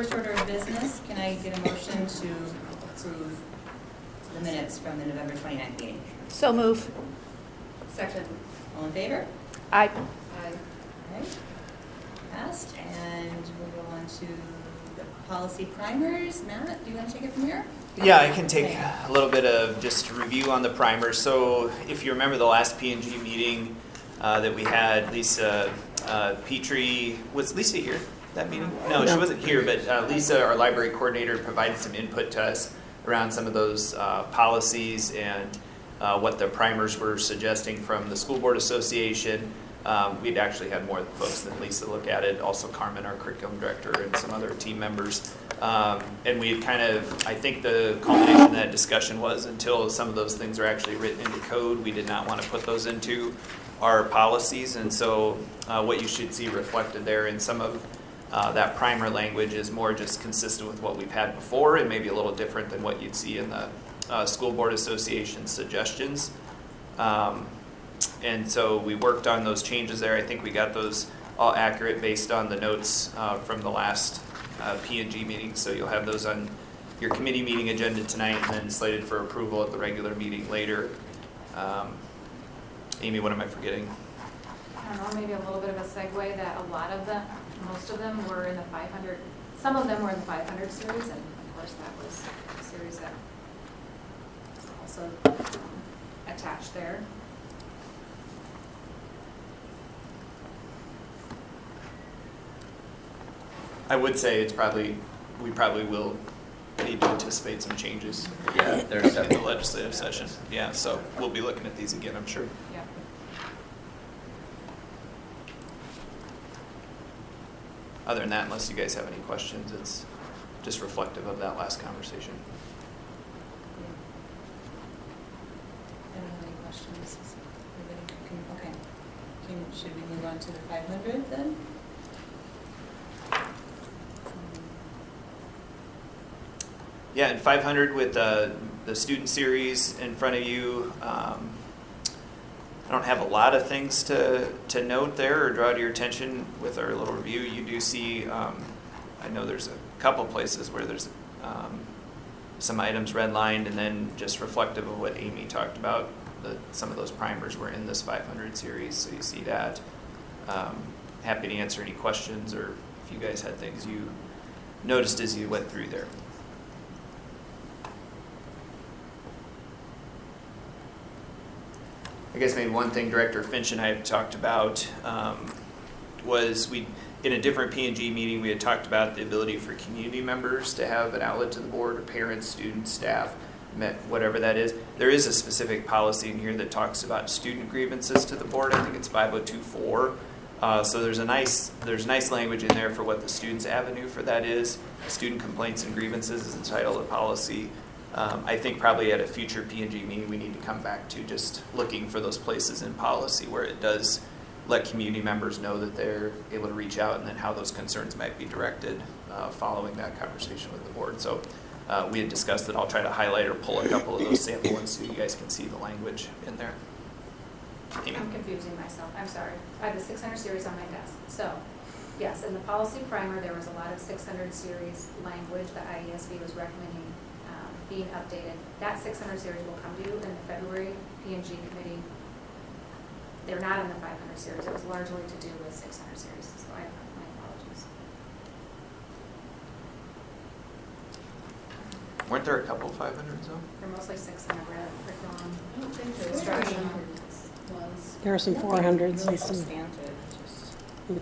first order of business, can I get a motion to approve the minutes from the November 29th meeting? So move. Second. All in favor? Aye. Aye. All right. Passed, and we'll go on to the policy primers. Matt, do you want to take it from here? Yeah, I can take Okay. a little bit of just review on the primer. So if you remember the last P&G meeting that we had, Lisa Petrie, was Lisa here that meeting? No, she wasn't here, but Lisa, our library coordinator, provided some input to us around some of those policies and what the primers were suggesting from the School Board Association. We'd actually had more folks than Lisa look at it, also Carmen, our curriculum director, and some other team members. And we had kind of, I think the culmination of that discussion was until some of those things are actually written into code, we did not want to put those into our policies. And so what you should see reflected there in some of that primer language is more just consistent with what we've had before and maybe a little different than what you'd see in the School Board Association suggestions. And so we worked on those changes there. I think we got those all accurate based on the notes from the last P&G meeting. So you'll have those on your committee meeting agenda tonight and then slated for approval at the regular meeting later. Amy, what am I forgetting? I don't know, maybe a little bit of a segue that a lot of them, most of them were in the 500, some of them were in the 500 series, and of course that was a series that is also attached there. I would say we probably will need to anticipate some changes. Yeah, there's in the legislative session. Yeah, so we'll be looking at these again, I'm sure. Yeah. Other than that, unless you guys have any questions, it's just reflective of that last conversation. I don't have any questions. Okay. Should we move on to the 500 then? Yeah, and 500 with the student series in front of you. I don't have a lot of things to note there or draw to your attention with our little review. You do see, I know there's a couple places where there's some items redlined and then just reflective of what Amy talked about. Some of those primers were in this 500 series, so you see that. Happy to answer any questions or if you guys had things you noticed as you went through there. I guess maybe one thing Director Finch and I have talked about was in a different P&G meeting, we had talked about the ability for community members to have an outlet to the board, or parents, students, staff, whatever that is. There is a specific policy in here that talks about student grievances to the board. I think it's 5024. So there's nice language in there for what the students' avenue for that is. Student complaints and grievances is the title of the policy. I think probably at a future P&G meeting we need to come back to just looking for those places in policy where it does let community members know that they're able to reach out and then how those concerns might be directed following that conversation with the board. So we had discussed that I'll try to highlight or pull a couple of those sample ones so you guys can see the language in there. Amy? I'm confusing myself, I'm sorry. I have the 600 series on my desk. So, yes, in the policy primer, there was a lot of 600 series language that IESB was recommending being updated. That 600 series will come to you in the February P&G committee. They're not in the 500 series. It was largely to do with 600 series, so my apologies. Weren't there a couple 500s though? They're mostly 600 curriculum. I don't think there's Instruction. ones. There are some 400s Really and some. substantive, just, yeah.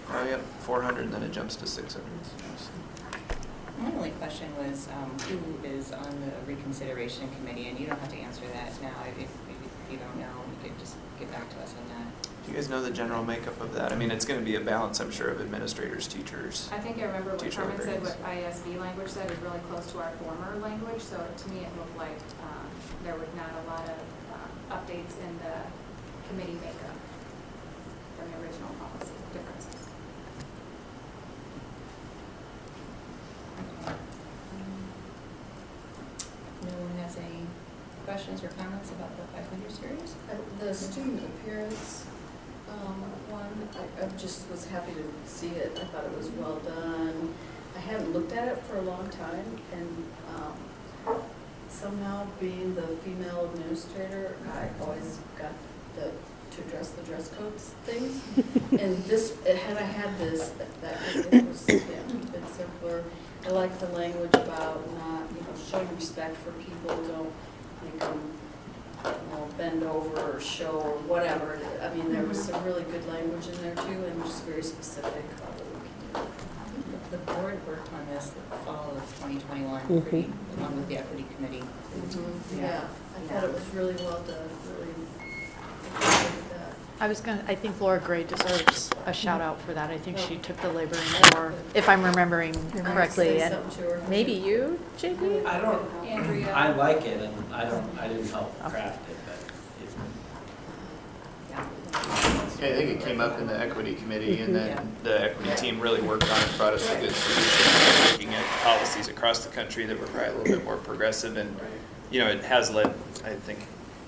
Oh, yep, 400 and then it jumps to 600. My only question was who is on the reconsideration committee, and you don't have to answer that now. If you don't know, you could just get back to us on that. Do you guys know the general makeup of that? I mean, it's going to be a balance, I'm sure, of administrators, teachers. I think I remember what Teacher Carmen said, librarians. what ISB language said is really close to our former language, so to me it looked like there was not a lot of updates in the committee makeup from the original policy differences. No one has any questions or comments about the 500 series? The student appearance One, I just was happy to see it. I thought it was well done. I hadn't looked at it for a long time, and somehow being the female administrator, I always got to address the dress codes things. And this, had I had this, that it was a bit simpler. I like the language about not, showing respect for people. Don't make them bend over or show or whatever. I mean, there was some really good language in there too, and just very specific about what we can do. The board worked on this the fall of 2021, pretty, along with the equity committee. Yeah, I thought it was really well done, really appreciated that. I think Laura Gray deserves a shout out for that. I think she took the labor and more, if I'm remembering correctly. Say And something to her. maybe you, JD? I don't, Andrea. I like it, and I didn't help craft it, but Yeah, I think it came up in the equity committee, and then the equity team really worked on it, brought us a good solution, looking at policies across the country that were probably a little bit more progressive, and, it has led, I think,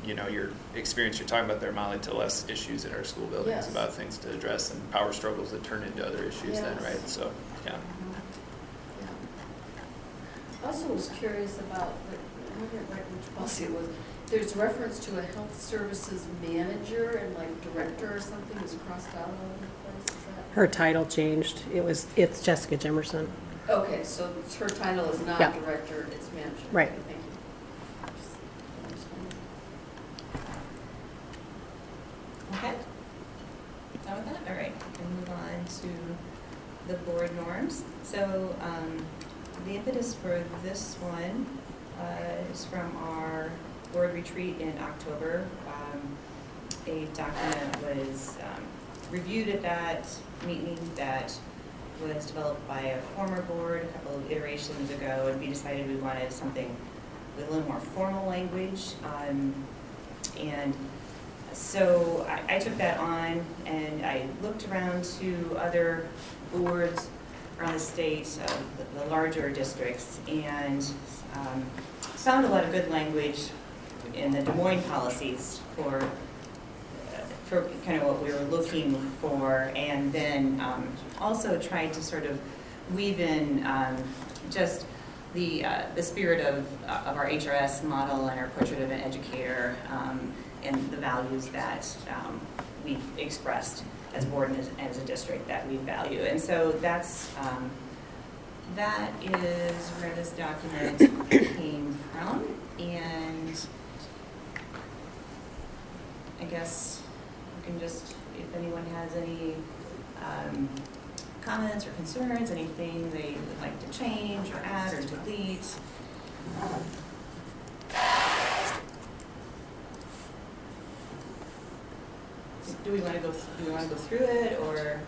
your experience you're talking about there, Molly, to less issues in our school buildings, Yes. about things to address, and power struggles that turn into other issues then, Yes. right? So, yeah. I also was curious about, I didn't write which policy it was. There's reference to a health services manager and like director or something is crossed out all over the place. Is that? Her title changed. It's Jessica Jimerson. Okay, so her title is not Yeah. director, it's manager. Right. Okay, thank you. Just understand. Okay. Done with that? All right, we can move on to the board norms. So the impetus for this one is from our board retreat in October. A document was reviewed at that meeting that was developed by a former board a couple of iterations ago, and we decided we wanted something with a little more formal language. And so I took that on, and I looked around to other boards around the state, the larger districts, and found a lot of good language in the Des Moines policies for kind of what we were looking for, and then also tried to sort of weave in just the spirit of our HRS model and our portrait of an educator, and the values that we've expressed as a board and as a district that we value. And so that is where this document came from. And I guess you can just, if anyone has any comments or concerns, anything they would like to change or add or delete. Do we want to go through it, or?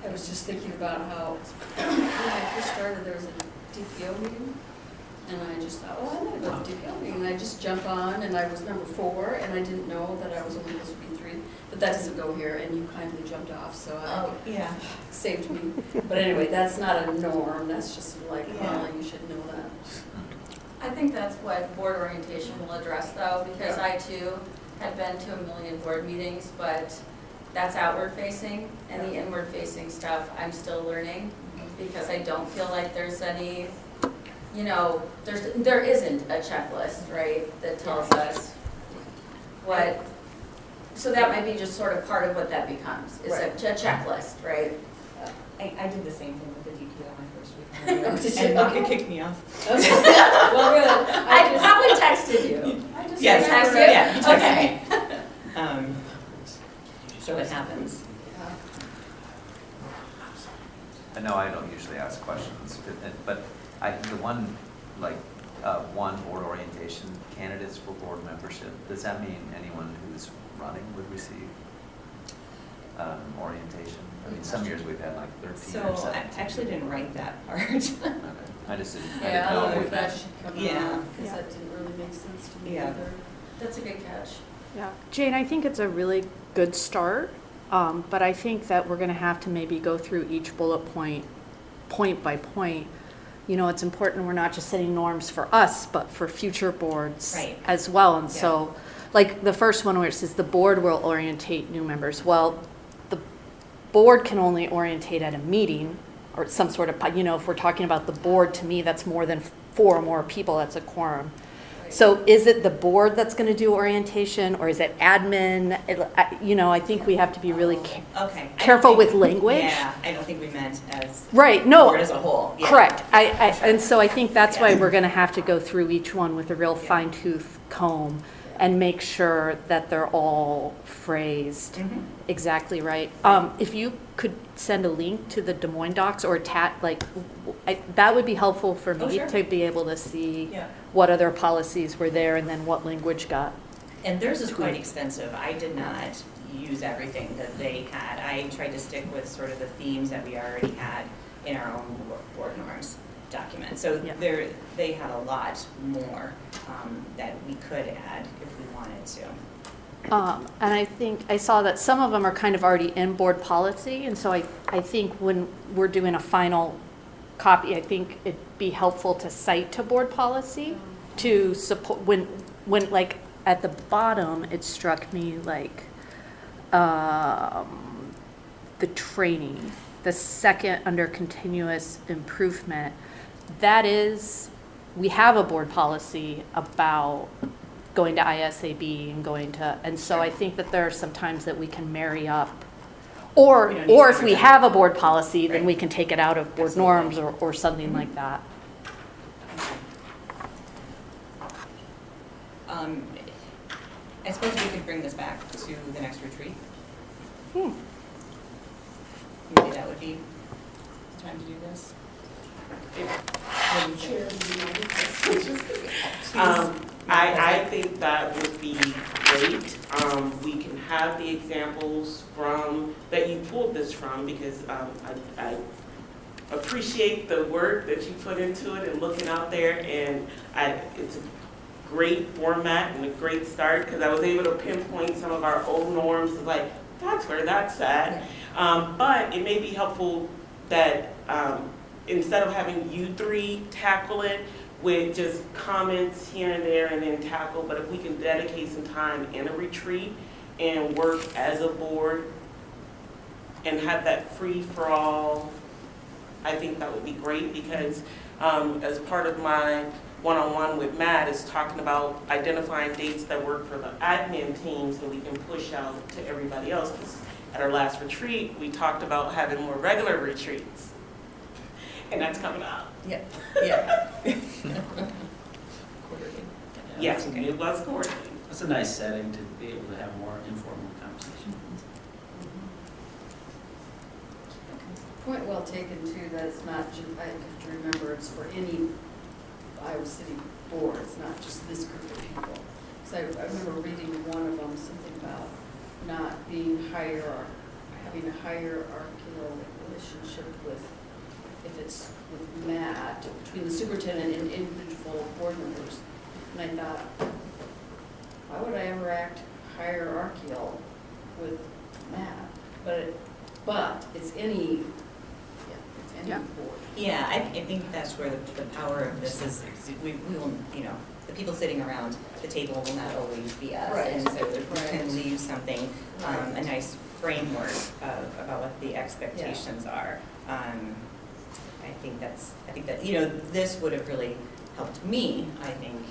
I was just thinking about how when I first started, there was a DPO meeting, and I just thought, oh, I'm gonna go to the DPO meeting, and I just jumped on, and I was number 4, and I didn't know that I was only supposed to be 3, but that doesn't go here, and you kindly jumped off, so Yeah. saved me. But anyway, that's not a norm, that's just like, Yeah. you should know that. I think that's what board orientation will address though, because I too had been to a million board meetings, but that's outward facing, and the inward facing stuff I'm still learning, because I don't feel like there's any, there isn't a checklist, right, that tells us what, so that might be just sort of part of what that becomes, is a checklist, right? I did the same thing with the DPO my first week. Oh, did you? And Monica kicked me off. Okay, well, good. I probably texted you. Yes, text you? yeah, you texted Okay. me. So it happens. I know I don't usually ask questions, but the one, one board orientation candidates for board membership, does that mean anyone who's running would receive orientation? I mean, some years we've had like 13 So or I 17. actually didn't write that part. Okay. I just didn't Yeah, I know don't know if if that should come Yeah. out, because that didn't really make sense to me Yeah. either. That's a good catch. Yeah, Jane, I think it's a really good start, but I think that we're going to have to maybe go through each bullet point by point. It's important we're not just setting norms for us, but for future boards Right. as well. And Yeah. so like the first one where it says the board will orientate new members. Well, the board can only orientate at a meeting or some sort of, you know, if we're talking about the board, to me, that's more than 4 or more people, that's a quorum. So is it the board that's going to do orientation, or is it admin? You know, I think we have to be really Okay. I careful don't with think- language. Yeah, I don't think we meant as. Right, no. Board as a whole. Yeah. Correct. Sure. And so I think that's why Yeah. we're going to have to go through each one with a real Yeah. fine tooth comb and make sure that they're all phrased Mhm. exactly right. If you could send a link to the Des Moines docs or that would be helpful for Oh, me sure. to be able to see Yeah. what other policies were there and then what language got. And theirs is quite extensive. I did not use everything that they had. I tried to stick with sort of the themes that we already had in our own board norms document. So Yeah. they had a lot more that we could add if we wanted to. And I think, I saw that some of them are kind of already in board policy, and so I think when we're doing a final copy, I think it'd be helpful to cite to board policy to support, when like, at the bottom, it struck me like, the training, the second under continuous improvement, that is, we have a board policy about going to ISAB and going to, and so I think that there are some times that we can marry up. Or We don't need if we everything. have a board policy, then Right. we can take it out of board Absolutely. norms or something like that. I suppose we could bring this back to the next retreat. Maybe that would be the time to do this. What do you think? I think that would be great. We can have the examples that you pulled this from, because I appreciate the work that you put into it and looking out there, and it's a great format and a great start, because I was able to pinpoint some of our old norms, like, that's where that's at. But it may be helpful that instead of having you three tackle it with just comments here and there and then tackle, but if we can dedicate some time in a retreat and work as a board and have that free-for-all, I think that would be great, because as part of my one-on-one with Matt is talking about identifying dates that work for the admin team so we can push out to everybody else. 'Cause at our last retreat, we talked about having more regular retreats, and that's coming up. Yeah, yeah. Yes, it was quarterly. It's a nice setting to be able to have more informal conversation. Point well taken too, that it's not just, I have to remember, it's for any Iowa City board, it's not just this group of people. So I remember reading one of them, something about not being having a hierarchical relationship with, if it's with Matt, between the superintendent and individual board members. And I thought, why would I ever act hierarchical with Matt? But it's any Yeah. board. Yeah, I think that's where the power of this is, we will, you know, the people sitting around the table will not always be us. Right. And so if we can Right. leave something, Right. a nice framework about what the expectations are. I think that, you know, this would have really helped me, I think,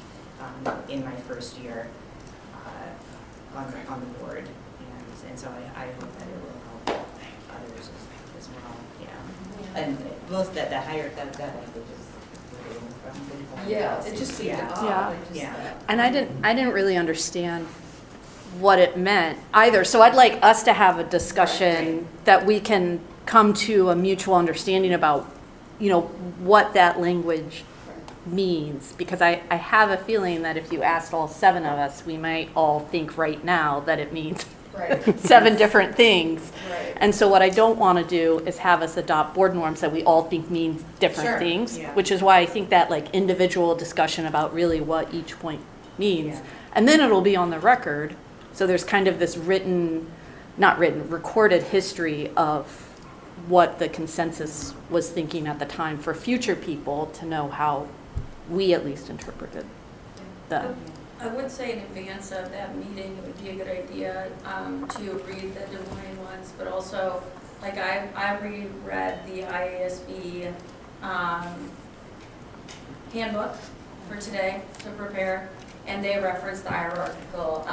in my first year on the board. And so I hope that it will help others as well, yeah. And both that language is from the Yeah, it just seemed Yeah. odd. Yeah. I just Yeah. thought- And I didn't really understand what it meant either. So I'd like us to have a discussion that we can come to a mutual understanding about, you know, what that language means. Because I have a feeling that if you asked all 7 of us, we might all think right now that it means Right, 7 different things. right. And so what I don't want to do is have us adopt board norms that we all think means different Sure, things, yeah. which is why I think that like individual discussion about really what each point means. Yeah. And then it'll be on the record. So there's kind of this recorded history of what the consensus was thinking at the time for future people to know how we at least interpreted the I would say in advance of that meeting, it would be a good idea to read the Des Moines ones, but also, like, I reread the IASB handbook for today to prepare, and they reference the hierarchical,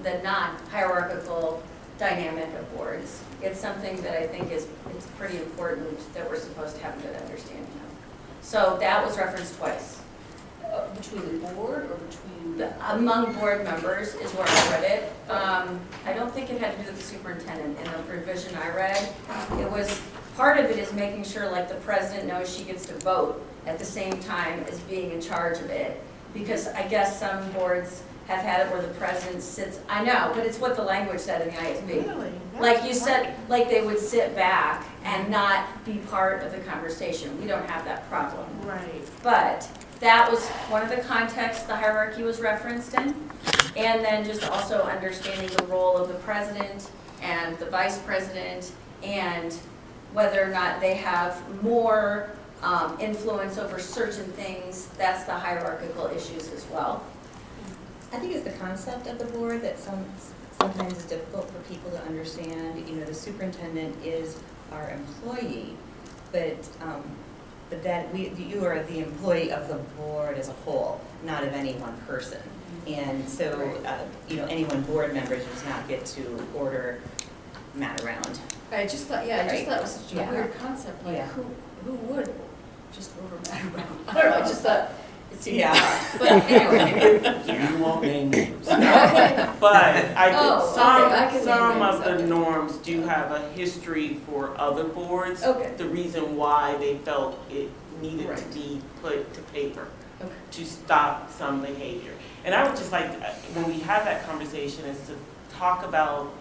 the non-hierarchical dynamic of boards. It's something that I think it's pretty important that we're supposed to have a good understanding of. So that was referenced twice. Between the board or between? Among board members is where I read it. I don't think it had to do with the superintendent in the provision I read. It was, part of it is making sure like the president knows she gets to vote at the same time as being in charge of it. Because I guess some boards have had it where the president sits, I know, but it's what the language said in the ISB. Really? Like you said, like they would sit back and not be part of the conversation. We don't have that problem. Right. But that was one of the contexts the hierarchy was referenced in. And then just also understanding the role of the president and the vice president and whether or not they have more influence over certain things. That's the hierarchical issues as well. I think it's the concept of the board that sometimes is difficult for people to understand. You know, the superintendent is our employee, but that you are the employee of the board as a whole, not of any one person. And so, you know, any one board member does not get to order Matt around. I just thought, yeah, I just Right. thought it was such a Yeah. weird concept, like Yeah. who would just order that around? I don't know, I just thought it seemed Yeah. odd, but anyway. You won't name names. But I Oh, think okay, I can some name of names, the okay. norms do have a history for other boards. Okay. The reason why they felt it needed to Right. be put to paper Okay. to stop some behavior. And I would just like, when we have that conversation, is to talk about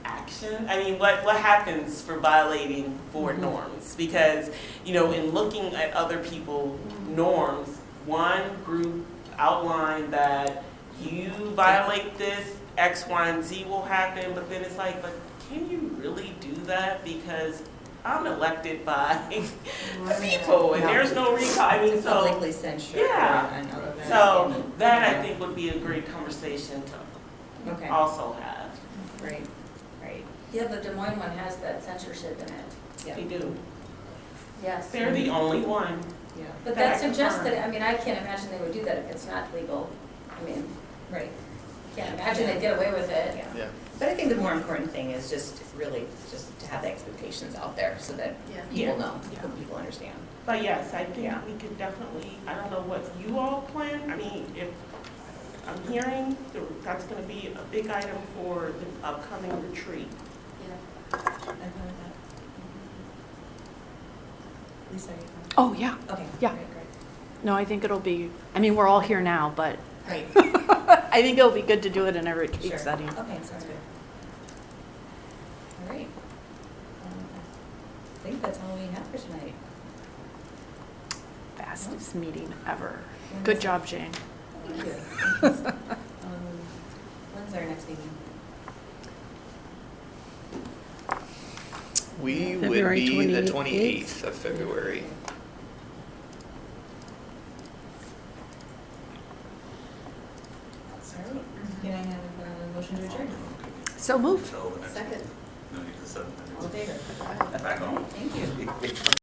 action. I mean, what happens for violating board norms? Because, you know, in looking at other people's norms, one group outlined that you violate this, X, Y, and Z will happen, but then it's like, but can you really do that? Because I'm elected by the people, and there's no recall. I mean, To so, publicly censure yeah. and all of that. so that I think would be a great conversation to Okay, also have. right, right, Yeah, the Des Moines one has that censorship in it. yeah, They do. Yes. They're the only one. yeah, But that I that suggests confirm. that, I mean, I can't imagine they would do that if it's not legal. I mean, right. can't imagine they'd get away with it. Yeah. Yeah. But I think the more important thing is just really just to have the expectations out there so that Yeah. people Yeah. know, Yeah. so people understand. But yes, I think Yeah. we could definitely, I don't know what you all plan. I mean, if I'm hearing that's gonna be a big item for the upcoming retreat. Yeah. I'm fine with that. Lisa, are you fine? Oh, yeah. Okay. Yeah. Great, No, I think it'll be, I mean, we're all here now, but great. I think it'll be good to do it in a retreat Sure. setting. Okay, sounds good. All right. I think that's all we have for tonight. Fastest meeting ever. When Good is- job, Jane. Thank you. When's our next meeting? We would February be the 28th. 28th of February. All right. Can I have a motion to adjourn? So moved. Second. All in favor? Back home. Thank you.